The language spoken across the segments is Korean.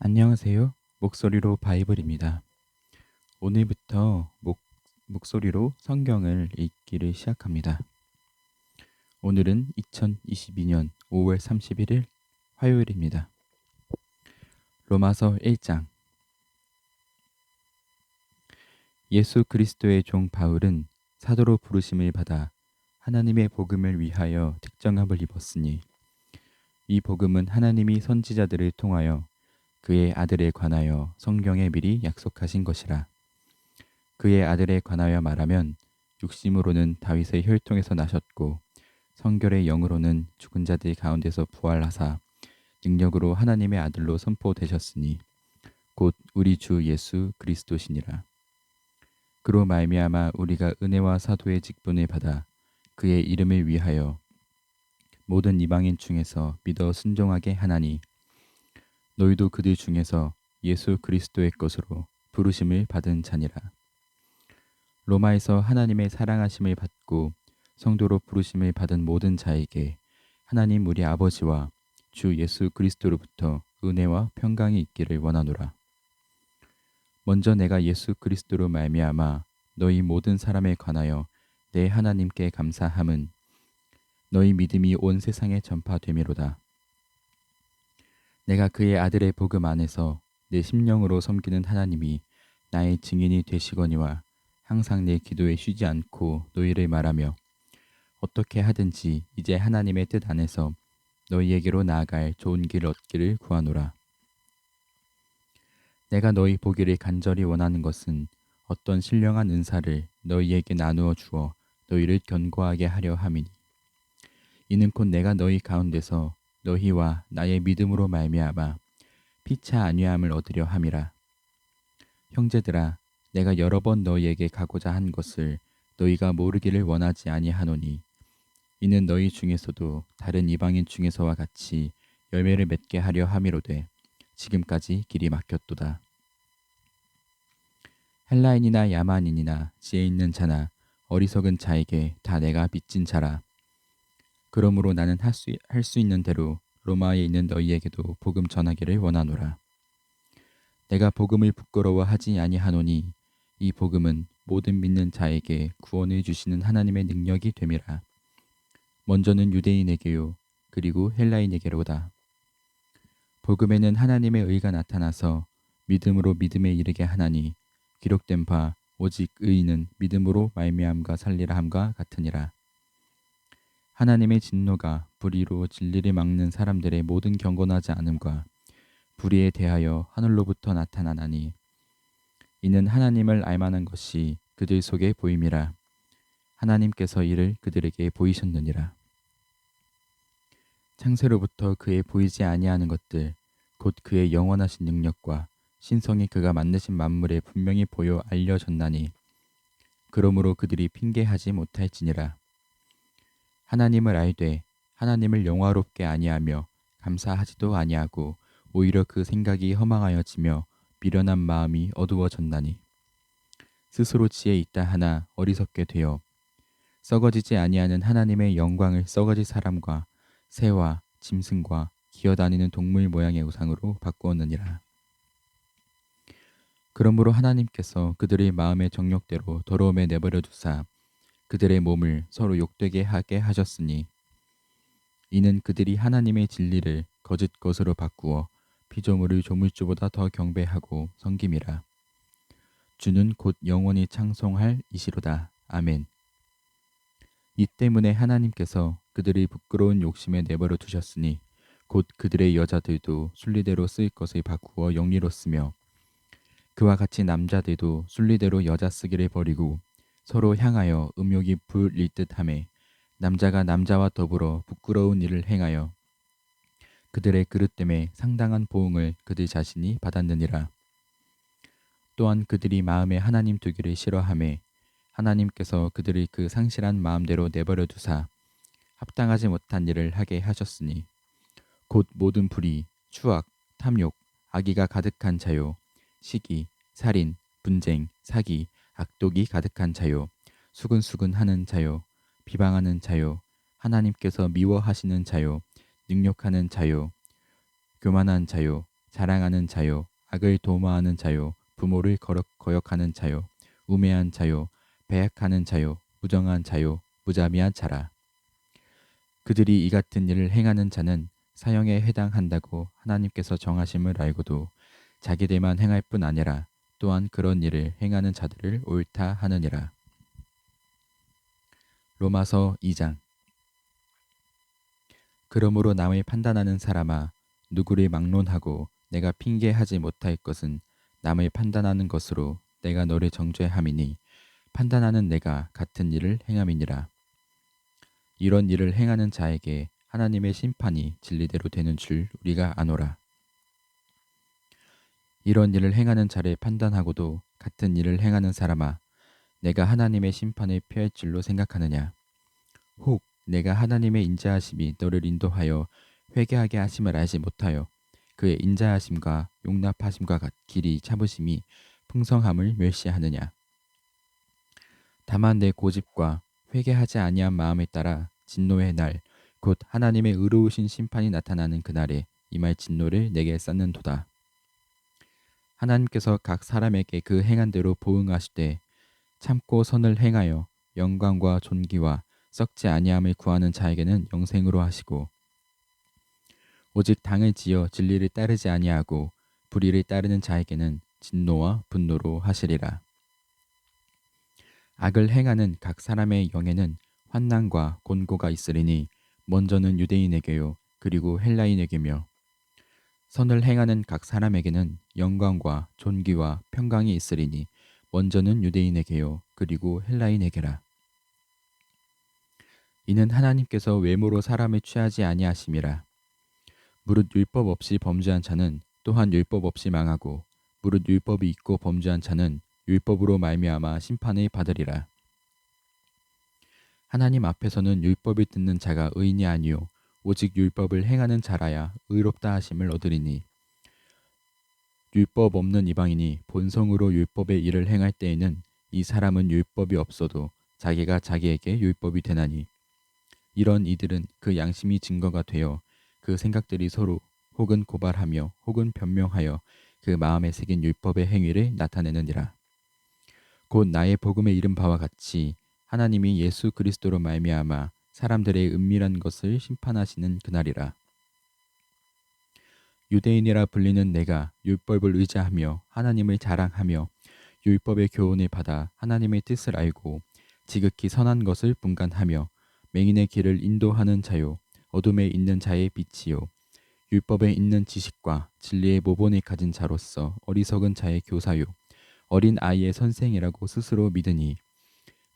안녕하세요. 목소리로 바이블입니다. 오늘부터 목소리로 성경을 읽기를 시작합니다. 오늘은 2022년 5월 31일 화요일입니다. 로마서 1장. 예수 그리스도의 종 바울은 사도로 부르심을 받아 하나님의 복음을 위하여 특정함을 입었으니 이 복음은 하나님이 선지자들을 통하여 그의 아들에 관하여 성경에 미리 약속하신 것이라. 그의 아들에 관하여 말하면 육심으로는 다윗의 혈통에서 나셨고 성결의 영으로는 죽은 자들 가운데서 부활하사 능력으로 하나님의 아들로 선포되셨으니 곧 우리 주 예수 그리스도시니라. 그로 말미암아 우리가 은혜와 사도의 직분을 받아 그의 이름을 위하여 모든 이방인 중에서 믿어 순종하게 하나니 너희도 그들 중에서 예수 그리스도의 것으로 부르심을 받은 자니라. 로마에서 하나님의 사랑하심을 받고 성도로 부르심을 받은 모든 자에게 하나님 우리 아버지와 주 예수 그리스도로부터 은혜와 평강이 있기를 원하노라. 먼저 내가 예수 그리스도로 말미암아 너희 모든 사람에 관하여 내 하나님께 감사함은 너희 믿음이 온 세상에 전파되미로다. 내가 그의 아들의 복음 안에서 내 심령으로 섬기는 하나님이 나의 증인이 되시거니와 항상 내 기도에 쉬지 않고 너희를 말하며 어떻게 하든지 이제 하나님의 뜻 안에서 너희에게로 나아갈 좋은 길을 얻기를 구하노라. 내가 너희 보기를 간절히 원하는 것은 어떤 신령한 은사를 너희에게 나누어 주어 너희를 견고하게 하려 함이니 이는 곧 내가 너희 가운데서 너희와 나의 믿음으로 말미암아 피차 안위함을 얻으려 함이라. 형제들아, 내가 여러 번 너희에게 가고자 한 것을 너희가 모르기를 원하지 아니하노니 이는 너희 중에서도 다른 이방인 중에서와 같이 열매를 맺게 하려 함이로되 지금까지 길이 막혔도다. 헬라인이나 야만인이나 지혜 있는 자나 어리석은 자에게 다 내가 빚진 자라. 그러므로 나는 할 수 있는 대로 로마에 있는 너희에게도 복음 전하기를 원하노라. 내가 복음을 부끄러워하지 아니하노니 이 복음은 모든 믿는 자에게 구원을 주시는 하나님의 능력이 됨이라. 먼저는 유대인에게요 그리고 헬라인에게로다. 복음에는 하나님의 의가 나타나서 믿음으로 믿음에 이르게 하나니 기록된 바 오직 의인은 믿음으로 말미암과 살리라 함과 같으니라. 하나님의 진노가 불의로 진리를 막는 사람들의 모든 경건하지 않음과 불의에 대하여 하늘로부터 나타나나니 이는 하나님을 알만한 것이 그들 속에 보임이라. 하나님께서 이를 그들에게 보이셨느니라. 창세로부터 그의 보이지 아니하는 것들 곧 그의 영원하신 능력과 신성이 그가 만드신 만물에 분명히 보여 알려졌나니 그러므로 그들이 핑계하지 못할지니라. 하나님을 알되 하나님을 영화롭게 아니하며 감사하지도 아니하고 오히려 그 생각이 허망하여지며 미련한 마음이 어두워졌나니 스스로 지혜 있다 하나 어리석게 되어 썩어지지 아니하는 하나님의 영광을 썩어질 사람과 새와 짐승과 기어다니는 동물 모양의 우상으로 바꾸었느니라. 그러므로 하나님께서 그들의 마음의 정욕대로 더러움에 내버려 두사 그들의 몸을 서로 욕되게 하게 하셨으니 이는 그들이 하나님의 진리를 거짓 것으로 바꾸어 피조물을 조물주보다 더 경배하고 섬김이라. 주는 곧 영원히 창송할 이시로다. 아멘. 이 때문에 하나님께서 그들의 부끄러운 욕심에 내버려 두셨으니 곧 그들의 여자들도 순리대로 쓰일 것을 바꾸어 영리로 쓰며 그와 같이 남자들도 순리대로 여자 쓰기를 버리고 서로 향하여 음욕이 불일 듯하매 남자가 남자와 더불어 부끄러운 일을 행하여 그들의 그릇 때문에 상당한 보응을 그들 자신이 받았느니라. 또한 그들이 마음에 하나님 두기를 싫어하매 하나님께서 그들의 그 상실한 마음대로 내버려 두사 합당하지 못한 일을 하게 하셨으니 곧 모든 불의, 추악, 탐욕, 악의가 가득한 자요, 시기, 살인, 분쟁, 사기, 악독이 가득한 자요, 수근수근하는 자요, 비방하는 자요, 하나님께서 미워하시는 자요, 능욕하는 자요, 교만한 자요, 자랑하는 자요, 악을 도모하는 자요, 부모를 거역하는 자요, 우매한 자요, 배약하는 자요, 무정한 자요, 무자비한 자라. 그들이 이 같은 일을 행하는 자는 사형에 해당한다고 하나님께서 정하심을 알고도 자기들만 행할 뿐 아니라 또한 그런 일을 행하는 자들을 옳다 하느니라. 로마서 2장. 그러므로 남을 판단하는 사람아, 누구를 막론하고 내가 핑계하지 못할 것은 남을 판단하는 것으로 내가 너를 정죄함이니 판단하는 내가 같은 일을 행함이니라. 이런 일을 행하는 자에게 하나님의 심판이 진리대로 되는 줄 우리가 아노라. 이런 일을 행하는 자를 판단하고도 같은 일을 행하는 사람아, 내가 하나님의 심판을 피할 줄로 생각하느냐? 혹 내가 하나님의 인자하심이 너를 인도하여 회개하게 하심을 알지 못하여 그의 인자하심과 용납하심과 길이 참으심이 풍성함을 멸시하느냐? 다만 내 고집과 회개하지 아니한 마음에 따라 진노의 날, 곧 하나님의 의로우신 심판이 나타나는 그날에 임할 진노를 내게 쌓는도다. 하나님께서 각 사람에게 그 행한 대로 보응하시되 참고 선을 행하여 영광과 존귀와 썩지 아니함을 구하는 자에게는 영생으로 하시고, 오직 당을 지어 진리를 따르지 아니하고 불의를 따르는 자에게는 진노와 분노로 하시리라. 악을 행하는 각 사람의 영에는 환난과 곤고가 있으리니 먼저는 유대인에게요 그리고 헬라인에게며, 선을 행하는 각 사람에게는 영광과 존귀와 평강이 있으리니 먼저는 유대인에게요 그리고 헬라인에게라. 이는 하나님께서 외모로 사람을 취하지 아니하심이라. 무릇 율법 없이 범죄한 자는 또한 율법 없이 망하고, 무릇 율법이 있고 범죄한 자는 율법으로 말미암아 심판을 받으리라. 하나님 앞에서는 율법을 듣는 자가 의인이 아니요 오직 율법을 행하는 자라야 의롭다 하심을 얻으리니, 율법 없는 이방인이 본성으로 율법의 일을 행할 때에는 이 사람은 율법이 없어도 자기가 자기에게 율법이 되나니, 이런 이들은 그 양심이 증거가 되어 그 생각들이 서로 혹은 고발하며 혹은 변명하여 그 마음에 새긴 율법의 행위를 나타내느니라. 곧 나의 복음에 이른 바와 같이 하나님이 예수 그리스도로 말미암아 사람들의 은밀한 것을 심판하시는 그날이라. 유대인이라 불리는 내가 율법을 의지하며 하나님을 자랑하며 율법의 교훈을 받아 하나님의 뜻을 알고 지극히 선한 것을 분간하며 맹인의 길을 인도하는 자요 어둠에 있는 자의 빛이요 율법에 있는 지식과 진리의 모본을 가진 자로서 어리석은 자의 교사요 어린 아이의 선생이라고 스스로 믿으니,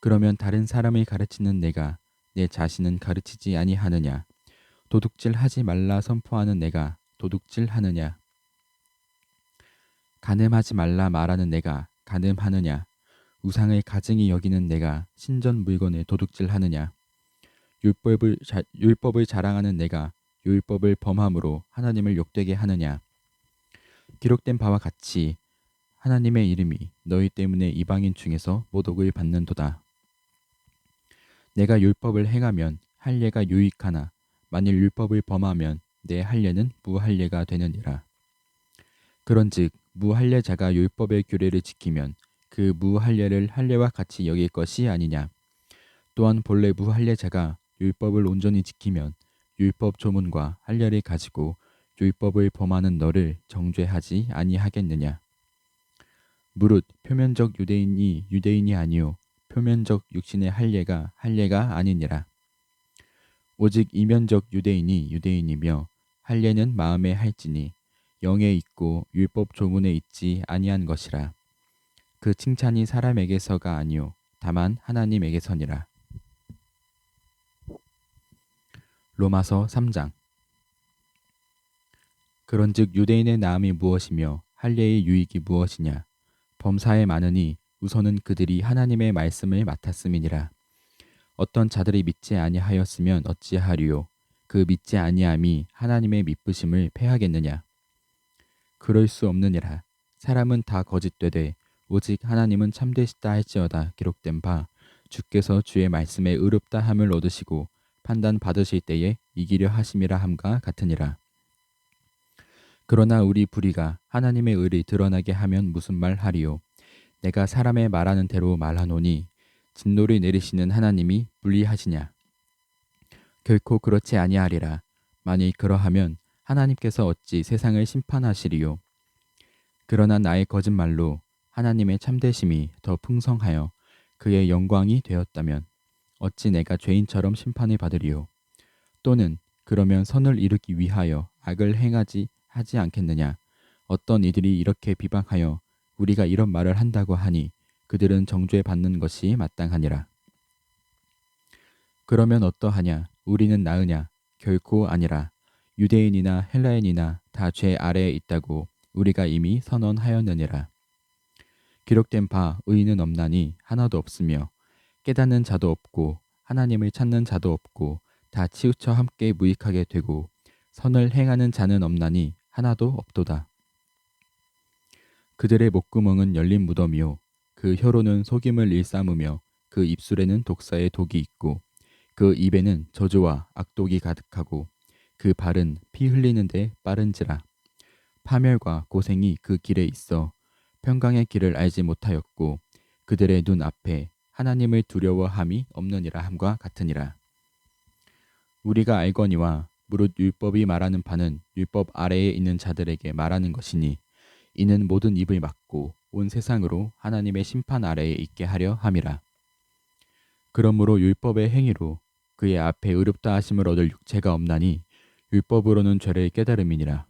그러면 다른 사람을 가르치는 내가 내 자신은 가르치지 아니하느냐? 도둑질 하지 말라 선포하는 내가 도둑질 하느냐? 간음하지 말라 말하는 내가 간음하느냐? 우상을 가증히 여기는 내가 신전 물건을 도둑질하느냐? 율법을 자랑하는 내가 율법을 범함으로 하나님을 욕되게 하느냐? 기록된 바와 같이 하나님의 이름이 너희 때문에 이방인 중에서 모독을 받는도다. 내가 율법을 행하면 할례가 유익하나 만일 율법을 범하면 내 할례는 무할례가 되느니라. 그런즉 무할례자가 율법의 규례를 지키면 그 무할례를 할례와 같이 여길 것이 아니냐. 또한 본래 무할례자가 율법을 온전히 지키면 율법 조문과 할례를 가지고 율법을 범하는 너를 정죄하지 아니하겠느냐. 무릇 표면적 유대인이 유대인이 아니요 표면적 육신의 할례가 아니니라. 오직 이면적 유대인이 유대인이며 할례는 마음에 할지니 영에 있고 율법 조문에 있지 아니한 것이라. 그 칭찬이 사람에게서가 아니요 다만 하나님에게서니라. 로마서 3장. 그런즉 유대인의 나음이 무엇이며 할례의 유익이 무엇이냐? 범사에 많으니 우선은 그들이 하나님의 말씀을 맡았음이니라. 어떤 자들이 믿지 아니하였으면 어찌하리요? 그 믿지 아니함이 하나님의 미쁘심을 패하겠느냐? 그럴 수 없느니라. 사람은 다 거짓되되 오직 하나님은 참되시다 할지어다 기록된 바, 주께서 주의 말씀에 의롭다 함을 얻으시고 판단 받으실 때에 이기려 하심이라 함과 같으니라. 그러나 우리 불의가 하나님의 의를 드러나게 하면 무슨 말 하리요? 내가 사람의 말하는 대로 말하노니 진노를 내리시는 하나님이 불의하시냐? 결코 그렇지 아니하리라. 만일 그러하면 하나님께서 어찌 세상을 심판하시리요? 그러나 나의 거짓말로 하나님의 참되심이 더 풍성하여 그의 영광이 되었다면 어찌 내가 죄인처럼 심판을 받으리요? 또는 그러면 선을 이루기 위하여 악을 행하지 하지 않겠느냐? 어떤 이들이 이렇게 비방하여 우리가 이런 말을 한다고 하니 그들은 정죄 받는 것이 마땅하니라. 그러면 어떠하냐? 우리는 나으냐? 결코 아니라. 유대인이나 헬라인이나 다 죄 아래에 있다고 우리가 이미 선언하였느니라. 기록된 바 의인은 없나니 하나도 없으며 깨닫는 자도 없고 하나님을 찾는 자도 없고 다 치우쳐 함께 무익하게 되고 선을 행하는 자는 없나니 하나도 없도다. 그들의 목구멍은 열린 무덤이요 그 혀로는 속임을 일삼으며 그 입술에는 독사의 독이 있고 그 입에는 저주와 악독이 가득하고 그 발은 피 흘리는데 빠른지라. 파멸과 고생이 그 길에 있어 평강의 길을 알지 못하였고 그들의 눈 앞에 하나님을 두려워함이 없느니라 함과 같으니라. 우리가 알거니와 무릇 율법이 말하는 바는 율법 아래에 있는 자들에게 말하는 것이니 이는 모든 입을 막고 온 세상으로 하나님의 심판 아래에 있게 하려 함이라. 그러므로 율법의 행위로 그의 앞에 의롭다 하심을 얻을 육체가 없나니 율법으로는 죄를 깨달음이니라.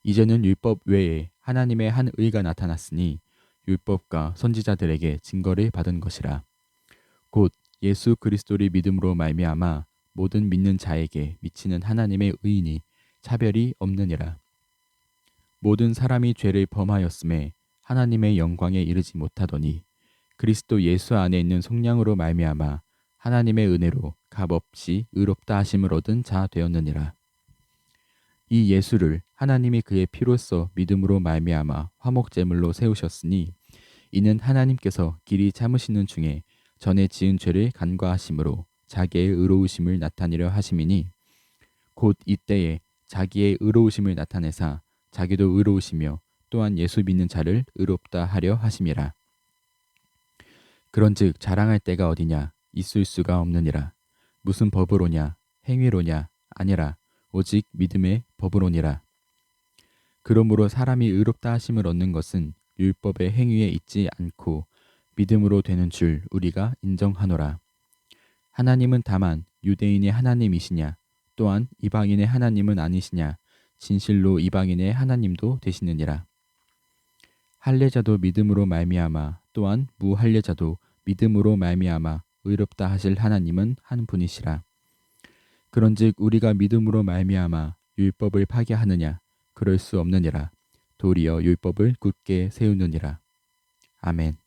이제는 율법 외에 하나님의 한 의가 나타났으니 율법과 선지자들에게 증거를 받은 것이라. 곧 예수 그리스도를 믿음으로 말미암아 모든 믿는 자에게 미치는 하나님의 의인이 차별이 없느니라. 모든 사람이 죄를 범하였음에 하나님의 영광에 이르지 못하더니 그리스도 예수 안에 있는 속량으로 말미암아 하나님의 은혜로 값없이 의롭다 하심을 얻은 자 되었느니라. 이 예수를 하나님이 그의 피로써 믿음으로 말미암아 화목제물로 세우셨으니 이는 하나님께서 길이 참으시는 중에 전에 지은 죄를 간과하심으로 자기의 의로우심을 나타내려 하심이니 곧 이때에 자기의 의로우심을 나타내사 자기도 의로우시며 또한 예수 믿는 자를 의롭다 하려 하심이라. 그런즉 자랑할 때가 어디냐? 있을 수가 없느니라. 무슨 법으로냐? 행위로냐? 아니라 오직 믿음의 법으로니라. 그러므로 사람이 의롭다 하심을 얻는 것은 율법의 행위에 있지 않고 믿음으로 되는 줄 우리가 인정하노라. 하나님은 다만 유대인의 하나님이시냐? 또한 이방인의 하나님은 아니시냐? 진실로 이방인의 하나님도 되시느니라. 할례자도 믿음으로 말미암아 또한 무할례자도 믿음으로 말미암아 의롭다 하실 하나님은 한 분이시라. 그런즉 우리가 믿음으로 말미암아 율법을 파괴하느냐? 그럴 수 없느니라. 도리어 율법을 굳게 세우느니라. 아멘.